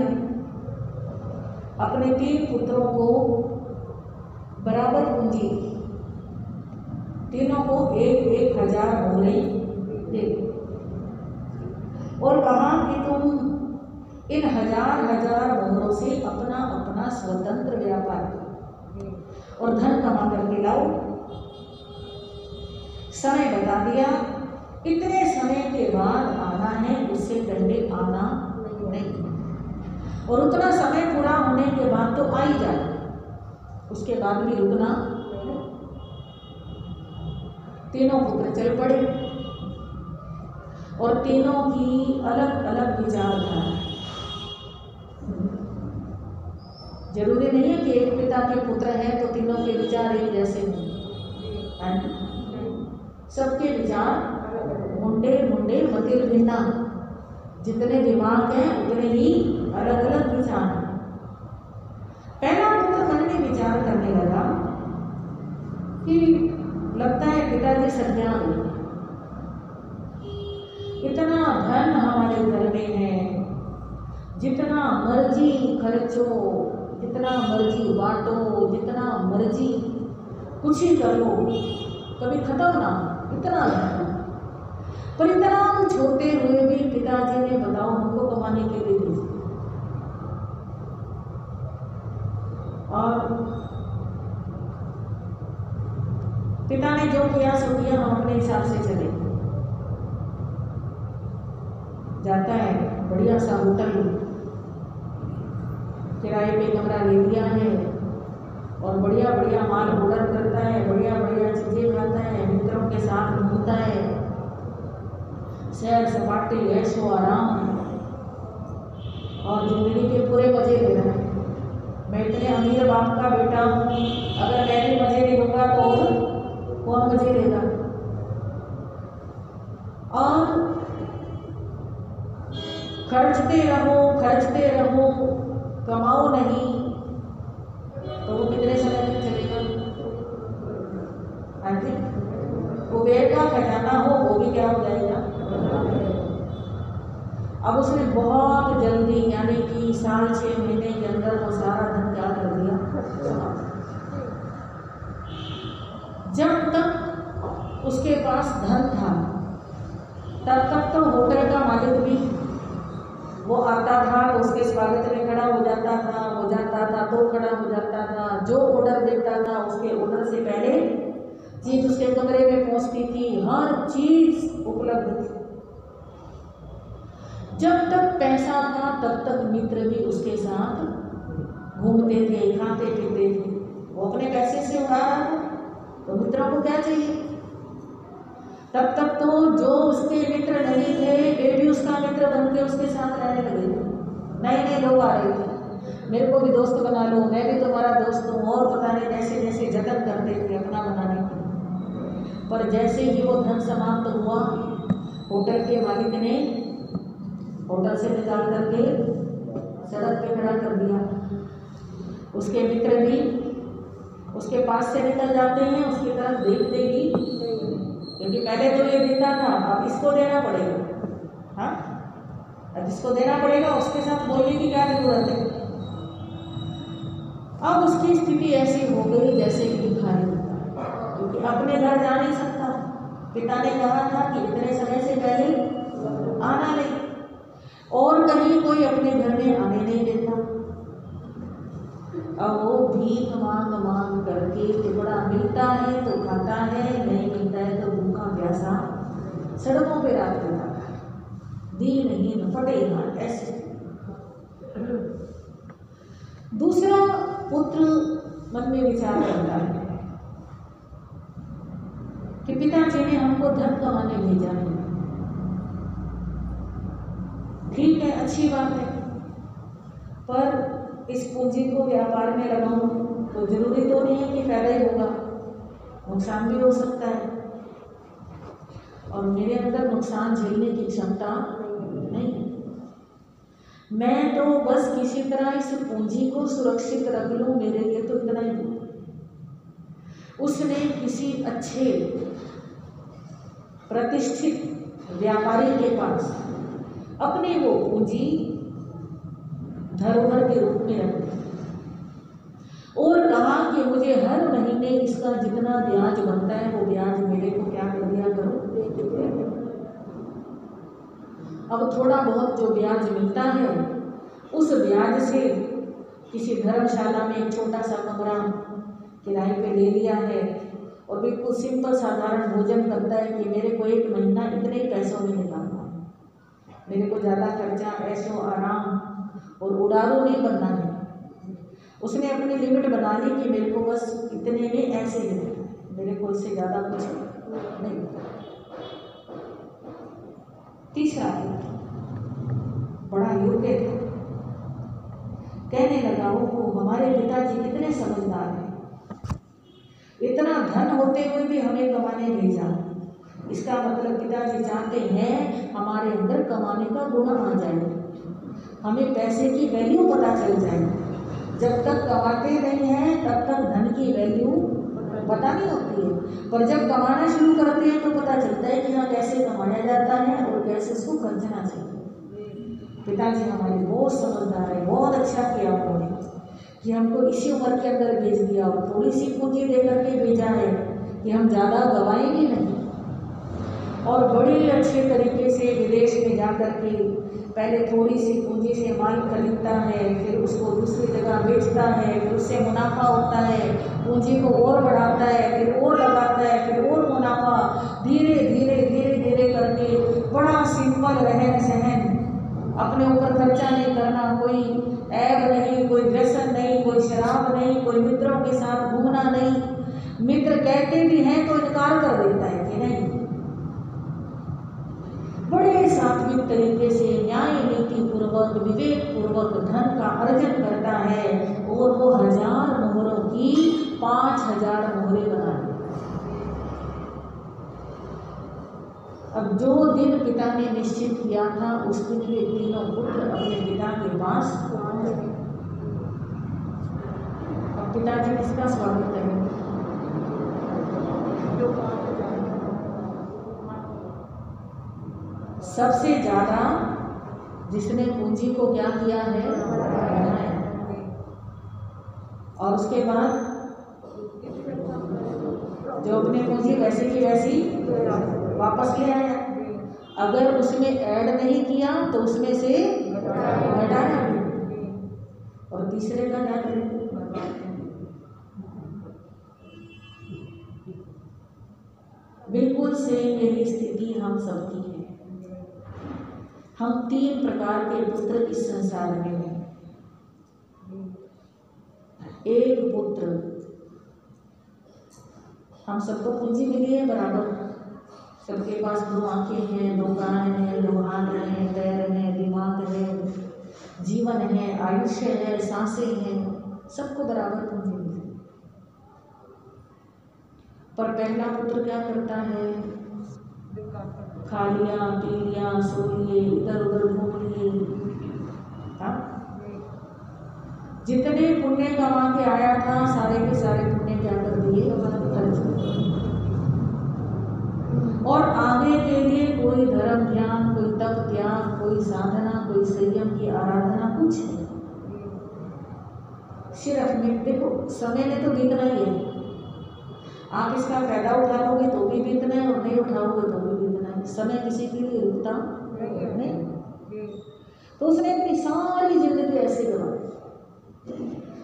अपने 3 पुत्रों को बराबर पूंजी दी, तीनों को 1,000 मोहरे दे और कहा कि तुम इन 1000 मोहरों से अपना अपना स्वतंत्र व्यापार और धन कमा करके लाओ। समय बता दिया, इतने समय के बाद आना है, उससे पहले आना नहीं, और उतना समय पूरा होने के बाद तो आ ही जाए, उसके बाद भी रुकना। तीनों पुत्र चल पड़े और तीनों की अलग अलग विचारधारा है। जरूरी नहीं है कि एक पिता के पुत्र हैं तो तीनों के विचार एक जैसे हैं, सबके विचार मुंडे मुंडे मतिर भिन्ना, जितने दिमाग हैं उतने ही अलग अलग विचार हैं। पहला पुत्र मन में विचार करने लगा कि लगता है पिताजी सज्ञान, इतना धन हमारे घर में है, जितना मर्जी खर्चो, जितना मर्जी बांटो, जितना मर्जी कुछ ही करो, कभी खत्म ना, इतना है। पर इतना छोटे हुए भी पिताजी ने बताओ हमको कमाने के लिए भेजा, और पिता ने जो किया सो किया, हम अपने हिसाब से चले। जाता है बढ़िया सा होटल, किराए पे कमरा ले लिया है और बढ़िया बढ़िया माल ऑर्डर करता है, बढ़िया बढ़िया चीजें खाता है, मित्रों के साथ घूमता है, सैर सपाटे ऐशो आराम, और जिंदगी के पूरे मजे ले रहा है। मैं इतने अमीर बाप का बेटा हूँ, अगर मैं भी मजे नहीं लूँगा तो कौन मजे लेगा। और खर्चते रहो, कमाओ नहीं तो वो कितने समय तक चलेगा। कुबेर का खजाना हो वो भी क्या हो जाएगा। अब उसने बहुत जल्दी, यानी कि 6.5 महीने के अंदर वो सारा धन क्या कर दिया। जब तक उसके पास धन था तब तक तो होटल का मालिक भी वो आता था तो उसके स्वागत में खड़ा हो जाता था तो खड़ा हो जाता था, जो ऑर्डर देता था उसके ऑर्डर से पहले चीज उसके कमरे में पहुंचती थी, हर चीज उपलब्ध थी। जब तक पैसा था तब तक मित्र भी उसके साथ घूमते थे, खाते पीते थे। वो अपने पैसे से उड़ा रहा था तो मित्रों को क्या चाहिए। तब तक तो जो उसके मित्र नहीं थे वे भी उसका मित्र बन के उसके साथ रहने लगे थे। नए नए लोग आ रहे थे, मेरे को भी दोस्त बना लो, मैं भी तुम्हारा दोस्त हूँ, और पता नहीं जैसे जैसे जतन करते थे अपना बनाने के। पर जैसे ही वो धन समाप्त हुआ, होटल के मालिक ने होटल से निकाल करके सड़क पे खड़ा कर दिया। उसके मित्र भी उसके पास से निकल जाते हैं, उसकी तरफ देखते ही, क्योंकि पहले तो ये देता था, अब इसको देना पड़ेगा। हाँ, अब इसको देना पड़ेगा, उसके साथ बोलने की क्या जरूरत है। अब उसकी स्थिति ऐसी हो गई जैसे कि भिखारी होता, क्योंकि अपने घर जा नहीं सकता। पिता ने कहा था कि इतने समय से पहले आना नहीं, और कहीं कोई अपने घर में आने नहीं देता। अब वो भीख मांग मांग करके टुकड़ा मिलता है तो खाता है, नहीं मिलता है तो भूखा प्यासा सड़कों पे रात बिताता है, दीनहीन फटेहान ऐसे। दूसरा पुत्र मन में विचार करता है कि पिताजी ने हमको धन कमाने भेजा है, ठीक है, अच्छी बात है, पर इस पूंजी को व्यापार में लगाऊं तो जरूरी तो नहीं है कि फायदा ही होगा, नुकसान भी हो सकता है, और मेरे अंदर नुकसान झेलने की क्षमता नहीं है। मैं तो बस किसी तरह इस पूंजी को सुरक्षित रख लूं, मेरे लिए तो इतना ही बहुत। उसने किसी अच्छे प्रतिष्ठित व्यापारी के पास अपनी वो पूंजी धरोहर के रूप में रख दी और कहा कि मुझे हर महीने इसका जितना ब्याज बनता है वो ब्याज मेरे को क्या कर दिया करो, दे दो। अब थोड़ा बहुत जो ब्याज मिलता है उस ब्याज से किसी धर्मशाला में एक छोटा सा कमरा किराए पे ले लिया है और बिल्कुल सिंपल साधारण भोजन करता है कि मेरे को एक महीना इतने ही पैसों में निकालना है, मेरे को ज़्यादा खर्चा ऐशो आराम और उड़ारू नहीं बनना है। उसने अपनी लिमिट बना ली कि मेरे को बस इतने में ऐसे ही है, मेरे को इससे ज़्यादा कुछ नहीं। तीसरा बड़ा योग्य था, कहने लगा वो हमारे पिताजी कितने समझदार हैं, इतना धन होते हुए भी हमें कमाने भेजा। इसका मतलब पिताजी चाहते हैं हमारे अंदर कमाने का गुण आ जाए, हमें पैसे की वैल्यू पता चल जाए। जब तक कमाते नहीं हैं तब तक धन की वैल्यू पता नहीं होती है, पर जब कमाना शुरू करते हैं तो पता चलता है कि हाँ कैसे कमाया जाता है और कैसे उसको खर्चना चाहिए। पिताजी हमारे बहुत समझदार है, बहुत अच्छा किया उन्होंने कि हमको इसी उम्र के अंदर भेज दिया और थोड़ी सी पूंजी दे करके भेजा है कि हम ज़्यादा गवाएंगे नहीं। और बड़े अच्छे तरीके से विदेश में जा कर के पहले थोड़ी सी पूंजी से माल खरीदता है, फिर उसको दूसरी जगह बेचता है, फिर उससे मुनाफा होता है, पूंजी को और बढ़ाता है, फिर और लगाता है, फिर और मुनाफा, धीरे धीरे धीरे धीरे करके बड़ा सिंपल रहन सहन, अपने ऊपर खर्चा नहीं करना, कोई ऐब नहीं, कोई व्यसन नहीं, कोई शराब नहीं, कोई मित्रों के साथ घूमना नहीं। मित्र कहते भी हैं तो इनकार कर देता है कि नहीं। बड़े सात्विक तरीके से न्याय नीति पूर्वक विवेक पूर्वक धन का अर्जन करता है और वो 1000 मोहरों की 5000 मोहरें बना देता है। अब जो दिन पिता ने निश्चित किया था उस दिन ये तीनों पुत्र अपने पिता के पास पहुंच गए। अब पिताजी किसका स्वागत करेंगे? सबसे ज्यादा जिसने पूंजी को क्या किया है बनाया, और उसके बाद जो अपनी पूंजी वैसे की वैसी वापस ले आया। अगर उसमें ऐड नहीं किया तो उसमें से घटाया भी। और तीसरे का क्या करेंगे? बिल्कुल से मेरी स्थिति हम सबकी है। हम 3 प्रकार के पुत्र इस संसार में हैं। एक पुत्र, हम सबको पूंजी मिली है बराबर, सबके पास 2 आंखें हैं, 2 कान हैं, 2 हाथ हैं, पैर हैं, दिमाग है, जीवन है, आयुष्य है, सांसें हैं, सबको बराबर पूंजी मिली। पर पहला पुत्र क्या करता है? खा लिया, पी लिया, सो लिए, इधर उधर घूम लिए। जितने पुण्य कमा के आया था सारे के सारे पुण्य क्या कर दिए? खर्च। और आगे के लिए कोई धर्म ध्यान, कोई तप त्याग, कोई साधना, कोई संयम की आराधना कुछ नहीं। सिर्फ में देखो, समय ने तो बीतना ही है। आप इसका फायदा उठा लोगे तो भी बीतना है और नहीं उठाओगे तो भी बीतना है। समय किसी के लिए रुकता नहीं। तो उसने अपनी सारी जिंदगी ऐसे गवा दी।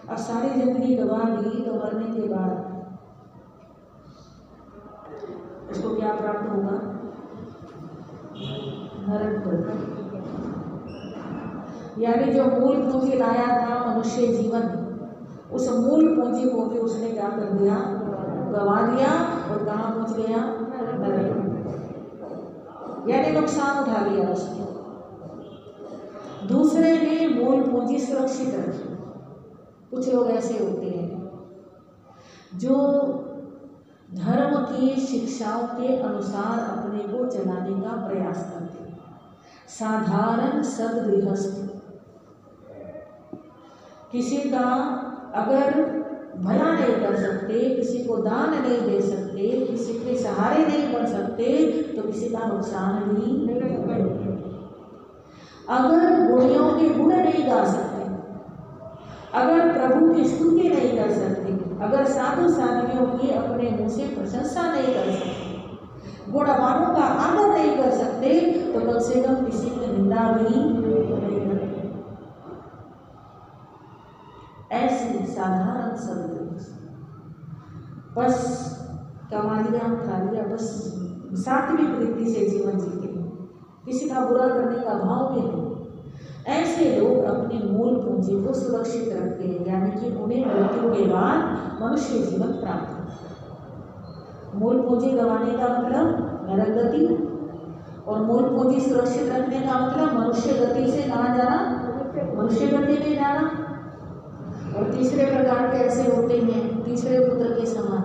अब सारी जिंदगी गवा दी तो मरने के बाद उसको क्या प्राप्त होगा? नरक गति। यानी जो मूल पूंजी लाया था मनुष्य जीवन, उस मूल पूंजी को भी उसने क्या कर दिया? गवा दिया। और कहाँ पहुंच गया? नरक। यानी नुकसान उठा लिया उसने। दूसरे ने मूल पूंजी सुरक्षित रखी। कुछ लोग ऐसे होते हैं जो धर्म की शिक्षाओं के अनुसार अपने को चलाने का प्रयास करते हैं। साधारण सदगृहस्थ किसी का अगर भला नहीं कर सकते, किसी को दान नहीं दे सकते, किसी के सहारे नहीं बन सकते, तो किसी का नुकसान भी नहीं करेंगे। अगर गुणियों के गुण नहीं गा सकते, अगर प्रभु की स्तुति नहीं कर सकते, अगर साधु साधुओं की अपने मुंह से प्रशंसा नहीं कर सकते, गुणवानों का आदर नहीं कर सकते, तो कम से कम किसी की निंदा भी नहीं करते। ऐसी साधारण शब्द बस कमा लिया, खा लिया, बस सात्विक रीति से जीवन जीते, किसी का बुरा करने का भाव भी नहीं। ऐसे लोग अपनी मूल पूंजी को सुरक्षित रखते हैं, यानी कि उन्हें मृत्यु के बाद मनुष्य जीवन प्राप्त होता। मूल पूंजी गंवाने का मतलब नरक गति, और मूल पूंजी सुरक्षित रखने का मतलब मनुष्य गति से कहाँ जाना, मनुष्य गति में जाना। और तीसरे प्रकार के ऐसे होते हैं तीसरे पुत्र के समान,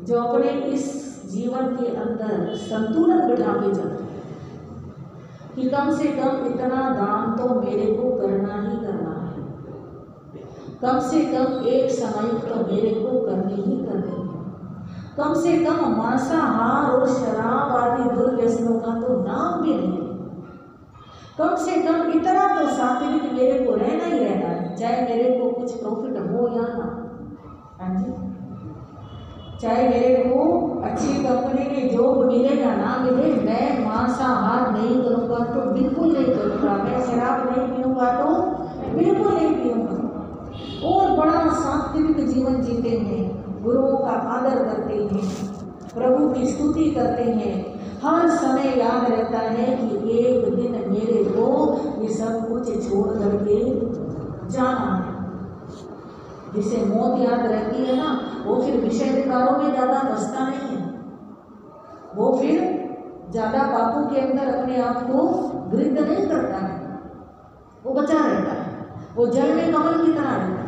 जो अपने इस जीवन के अंदर संतुलन बिठा के चलते हैं कि कम से कम इतना दान तो मेरे को करना ही करना है, कम से कम एक समय तो मेरे को करनी ही करनी है, कम से कम मांसाहार और शराब आदि दुर्व्यसनों का तो नाम भी नहीं, कम से कम इतना तो सात्विक मेरे को रहना ही रहना है, चाहे मेरे को कुछ प्रॉफिट हो या ना। हाँ जी, चाहे मेरे को अच्छी कंपनी में जॉब मिले या ना मिले, मैं मांसाहार नहीं करूँगा तो बिल्कुल नहीं करूँगा, मैं शराब नहीं पीऊँगा तो बिल्कुल नहीं पीऊँगा, और बड़ा सात्विक जीवन जीते हैं, गुरुओं का आदर करते हैं, प्रभु की स्तुति करते हैं, हर समय याद रहता है कि एक दिन मेरे को ये सब कुछ छोड़ करके जाना है। जिसे मौत याद रहती है ना, वो फिर विषय विकारों में ज़्यादा बसता नहीं है, वो फिर ज़्यादा पापों के अंदर अपने आप को गृहीत नहीं करता है, वो बचा रहता है, वो जल में कमल की तरह रहता है।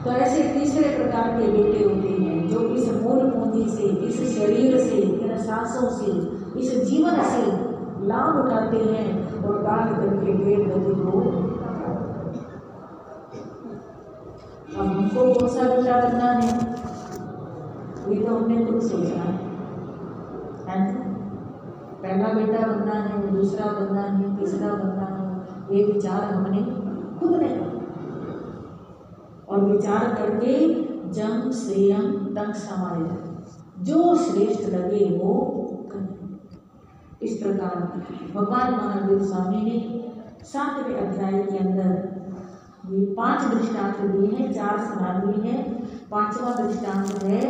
तो ऐसे तीसरे प्रकार के बेटे होते हैं जो इस मूल पूंजी से, इस शरीर से, इन सांसों से, इस जीवन से लाभ उठाते हैं और दान करके पेट गति को। अब हमको कौन सा बेटा बनना है, ये तो हमने खुद सोचना है। पहला बेटा बनना है, दूसरा बनना है, तीसरा बनना है, ये विचार हमने खुद ने किया और विचार करके जम सेयम तक समाये, जो श्रेष्ठ लगे वो करें। इस प्रकार भगवान महावीर स्वामी ने 7वें अध्याय के अंदर ये 5 दृष्टांत दिए हैं, 4 सुना दिए हैं। 5वां दृष्टांत है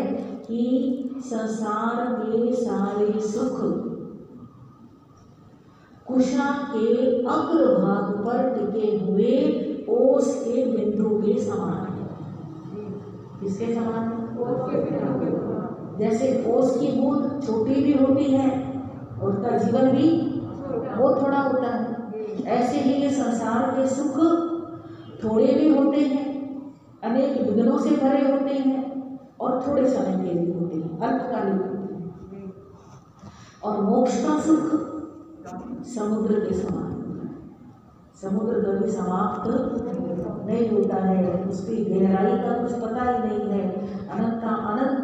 कि संसार के सारे सुख कुशा के अग्रभाग पर टिके हुए ओस के बिंदु के समान है। किसके समान? जैसे ओस की बूंद छोटी भी होती है और उसका जीवन भी बहुत थोड़ा होता है, ऐसे ही ये संसार के सुख थोड़े भी होते हैं, अनेक विघ्नों से भरे होते हैं और थोड़े समय के लिए होते हैं, अल्पकालिक होते हैं। और मोक्ष का सुख समुद्र के समान, समुद्र कभी समाप्त नहीं होता है, उसकी गहराई का कुछ पता ही नहीं है, अनंत अनंत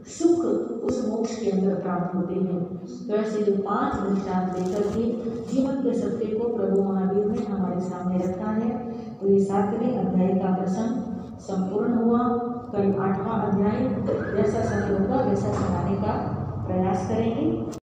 सुख उस मोक्ष के अंदर प्राप्त होते हैं। तो ऐसे जो 5 दृष्टांत लेकर के जीवन के सत्य को प्रभु महावीर ने हमारे सामने रखा है। तो ये 7वें अध्याय का प्रसंग संपूर्ण हुआ। कल 8वां अध्याय जैसा समय होगा वैसा सुनाने का प्रयास करेंगे।